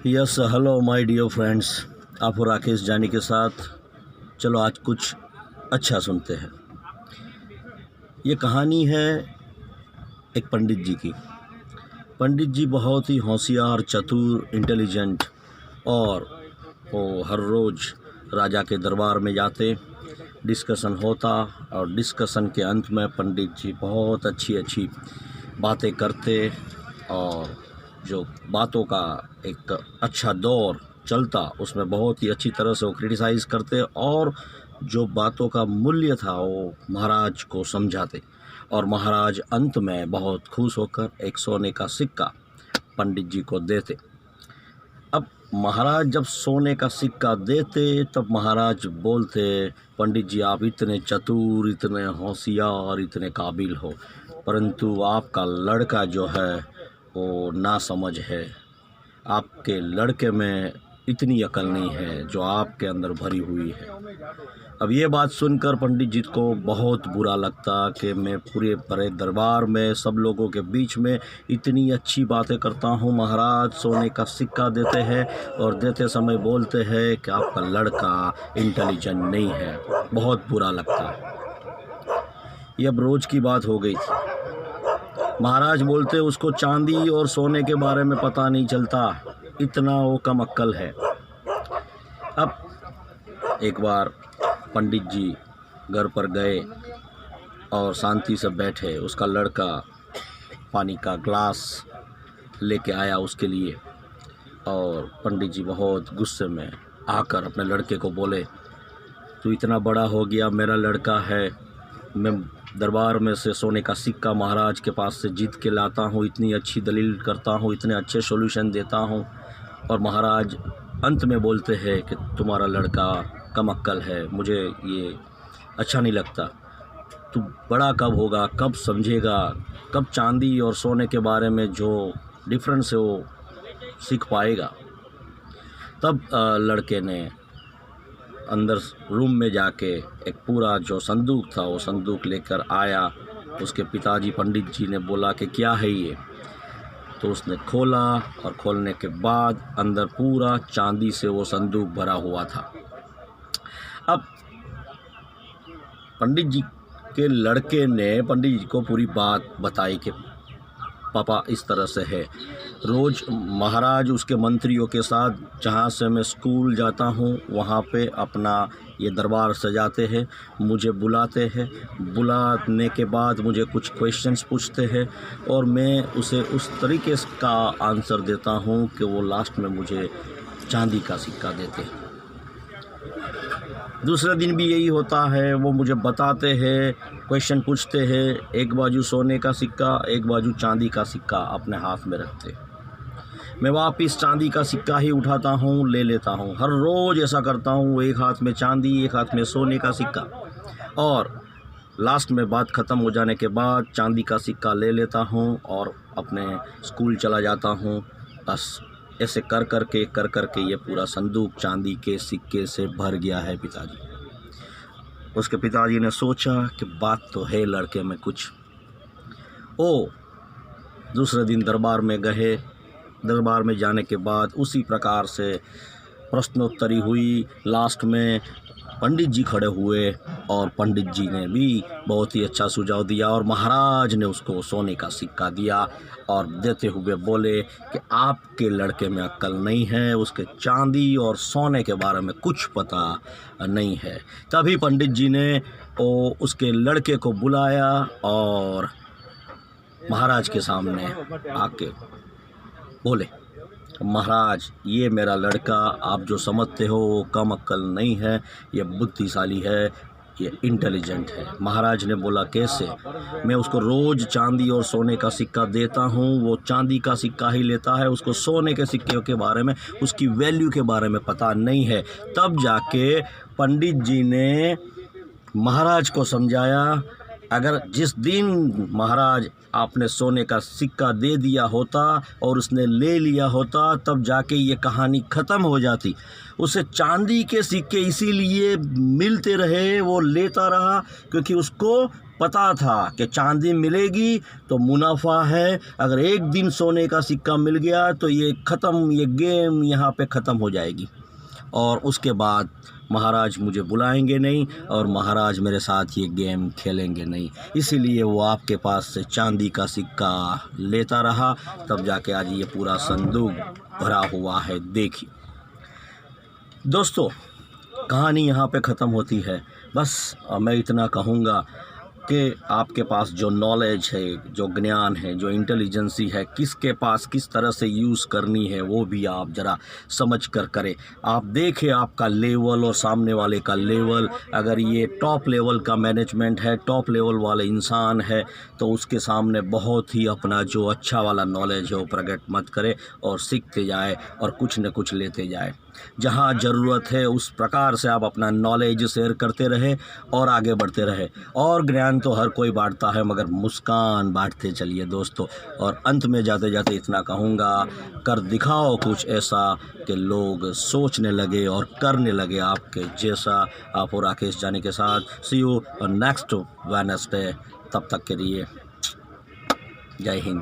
Yes hello my dear friends, आप हो राकेश जानी के साथ। चलो आज कुछ अच्छा सुनते हैं। ये कहानी है एक पंडित जी की। पंडित जी बहुत ही होशियार, चतुर, इंटेलिजेंट और वो हर रोज़ राजा के दरबार में जाते, डिस्कशन होता और डिस्कशन के अंत में पंडित जी बहुत अच्छी अच्छी बातें करते और जो बातों का एक अच्छा दौर चलता उसमें बहुत ही अच्छी तरह से वो क्रिटिसाइज़ करते और जो बातों का मूल्य था वो महाराज को समझाते और महाराज अंत में बहुत खुश होकर एक सोने का सिक्का पंडित जी को देते। अब महाराज जब सोने का सिक्का देते तब महाराज बोलते, पंडित जी आप इतने चतुर, इतने होशियार, इतने काबिल हो, परंतु आपका लड़का जो है वो नासमझ है। आपके लड़के में इतनी अकल नहीं है जो आपके अंदर भरी हुई है। अब ये बात सुनकर पंडित जी को बहुत बुरा लगता कि मैं पूरे बड़े दरबार में सब लोगों के बीच में इतनी अच्छी बातें करता हूँ, महाराज सोने का सिक्का देते हैं और देते समय बोलते हैं कि आपका लड़का इंटेलिजेंट नहीं है। बहुत बुरा लगता। ये अब रोज़ की बात हो गई थी। महाराज बोलते उसको चांदी और सोने के बारे में पता नहीं चलता, इतना वो कम अक्ल है। अब एक बार पंडित जी घर पर गए और शांति से बैठे। उसका लड़का पानी का ग्लास लेके आया उसके लिए और पंडित जी बहुत गुस्से में आकर अपने लड़के को बोले, तू इतना बड़ा हो गया, मेरा लड़का है, मैं दरबार में से सोने का सिक्का महाराज के पास से जीत के लाता हूँ, इतनी अच्छी दलील करता हूँ, इतने अच्छे सॉल्यूशन देता हूँ और महाराज अंत में बोलते हैं कि तुम्हारा लड़का कम अक्ल है, मुझे ये अच्छा नहीं लगता। तू बड़ा कब होगा, कब समझेगा, कब चांदी और सोने के बारे में जो डिफरेंस है वो सीख पाएगा। तब लड़के ने अंदर रूम में जाके एक पूरा जो संदूक था वो संदूक लेकर आया। उसके पिताजी पंडित जी ने बोला कि क्या है ये, तो उसने खोला और खोलने के बाद अंदर पूरा चांदी से वो संदूक भरा हुआ था। अब पंडित जी के लड़के ने पंडित जी को पूरी बात बताई कि पापा इस तरह से है। रोज़ महाराज उसके मंत्रियों के साथ जहाँ से मैं स्कूल जाता हूँ वहाँ पे अपना ये दरबार सजाते हैं, मुझे बुलाते हैं, बुलाने के बाद मुझे कुछ क्वेश्चंस पूछते हैं और मैं उसे उस तरीके का आंसर देता हूँ कि वो लास्ट में मुझे चांदी का सिक्का देते हैं। दूसरे दिन भी यही होता है, वो मुझे बताते हैं, क्वेश्चन पूछते हैं, एक बाजू सोने का सिक्का एक बाजू चांदी का सिक्का अपने हाथ में रखते। मैं वापस चांदी का सिक्का ही उठाता हूँ, ले लेता हूँ, हर रोज़ ऐसा करता हूँ, एक हाथ में चांदी एक हाथ में सोने का सिक्का और लास्ट में बात ख़त्म हो जाने के बाद चांदी का सिक्का ले लेता हूँ और अपने स्कूल चला जाता हूँ। बस ऐसे कर करके ये पूरा संदूक चांदी के सिक्के से भर गया है पिताजी। उसके पिताजी ने सोचा कि बात तो है लड़के में कुछ। दूसरे दिन दरबार में गए। दरबार में जाने के बाद उसी प्रकार से प्रश्नोत्तरी हुई। लास्ट में पंडित जी खड़े हुए और पंडित जी ने भी बहुत ही अच्छा सुझाव दिया और महाराज ने उसको सोने का सिक्का दिया और देते हुए बोले कि आपके लड़के में अक्ल नहीं है, उसके चांदी और सोने के बारे में कुछ पता नहीं है। तभी पंडित जी ने उसके लड़के को बुलाया और महाराज के सामने आके बोले, महाराज ये मेरा लड़का आप जो समझते हो वो कम अक्ल नहीं है, ये बुद्धिशाली है, ये इंटेलिजेंट है। महाराज ने बोला कैसे? मैं उसको रोज़ चांदी और सोने का सिक्का देता हूँ, वो चांदी का सिक्का ही लेता है, उसको सोने के सिक्के के बारे में, उसकी वैल्यू के बारे में पता नहीं है। तब जाके पंडित जी ने महाराज को समझाया, अगर जिस दिन महाराज आपने सोने का सिक्का दे दिया होता और उसने ले लिया होता, तब जाके ये कहानी ख़त्म हो जाती। उसे चांदी के सिक्के इसीलिए मिलते रहे, वो लेता रहा, क्योंकि उसको पता था कि चांदी मिलेगी तो मुनाफा है। अगर एक दिन सोने का सिक्का मिल गया तो ये ख़त्म, ये गेम यहाँ पे ख़त्म हो जाएगी और उसके बाद महाराज मुझे बुलाएंगे नहीं और महाराज मेरे साथ ये गेम खेलेंगे नहीं। इसीलिए वो आपके पास से चांदी का सिक्का लेता रहा, तब जाके आज ये पूरा संदूक भरा हुआ है। देखिए दोस्तों, कहानी यहाँ पे ख़त्म होती है। बस मैं इतना कहूँगा कि आपके पास जो नॉलेज है, जो ज्ञान है, जो इंटेलिजेंसी है, किसके पास किस तरह से यूज़ करनी है, वो भी आप ज़रा समझ कर करें। आप देखें आपका लेवल और सामने वाले का लेवल। अगर ये टॉप लेवल का मैनेजमेंट है, टॉप लेवल वाले इंसान है, तो उसके सामने बहुत ही अपना जो अच्छा वाला नॉलेज है वो प्रकट मत करे और सीखते जाए और कुछ न कुछ लेते जाए। जहाँ ज़रूरत है उस प्रकार से आप अपना नॉलेज शेयर करते रहे और आगे बढ़ते रहे। और ज्ञान तो हर कोई बांटता है, मगर मुस्कान बांटते चलिए दोस्तों। और अंत में जाते जाते इतना कहूँगा, कर दिखाओ कुछ ऐसा कि लोग सोचने लगे और करने लगे आपके जैसा। आप और राकेश जानी के साथ सी यू नेक्स्ट वेडनेसडे। तब तक के लिए जय हिंद।